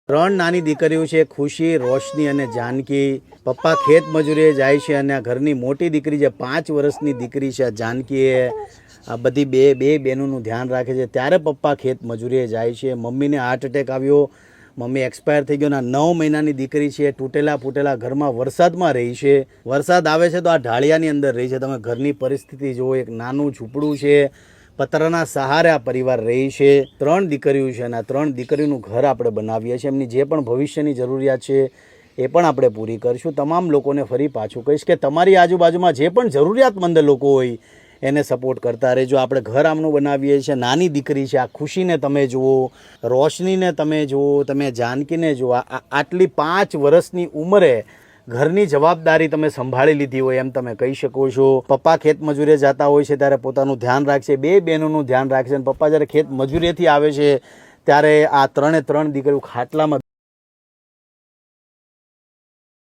ત્રણ નાની દીકરીઓ છે, ખુશી, રોશની અને જાનકી. પપ્પા ખેત મજૂરીએ જાય છે અને આ ઘરની મોટી દીકરી જે 5 વર્ષની દીકરી છે જાનકીએ આ બધી બે બહેનોનું ધ્યાન રાખે છે. ત્યારે પપ્પા ખેત મજૂરીએ જાય છે. મમ્મીને હાર્ટ એટેક આવ્યો, મમ્મી એક્સપાયર થઈ ગયો. 9 મહિનાની દીકરી છે, તૂટેલા ફૂટેલા ઘરમાં વરસાદમાં રહી છે. વરસાદ આવે છે તો આ ઢાળિયાની અંદર રહી છે. તમે ઘરની પરિસ્થિતિ જુઓ, એક નાનું ઝૂંપડું છે, પતરાના સહારે આ પરિવાર રહી છે. 3 દીકરીઓ છે અને આ 3 દીકરીનું ઘર આપણે બનાવીએ છીએ. એમની જે પણ ભવિષ્યની જરૂરિયાત છે એ પણ આપણે પૂરી કરીશું. તમામ લોકોને ફરી પાછું કહીશ કે તમારી આજુબાજુમાં જે પણ જરૂરિયાતમંદ લોકો હોય એને સપોર્ટ કરતા રહેજો. આપણે ઘર આમનું બનાવીએ છીએ. નાની દીકરી છે, આ ખુશીને તમે જુઓ, રોશનીને તમે જુઓ, તમે જાનકીને જુઓ. આટલી 5 વર્ષની ઉંમરે ઘરની જવાબદારી તમે સંભાળી લીધી હોય એમ તમે કહી શકો છો. પપ્પા ખેત મજૂરીએ જતા હોય છે ત્યારે પોતાનું ધ્યાન રાખશે, 2 બહેનોનું ધ્યાન રાખશે. અને પપ્પા જ્યારે ખેત મજૂરીએથી આવે છે ત્યારે આ 3 દીકરીઓ ખાટલામાં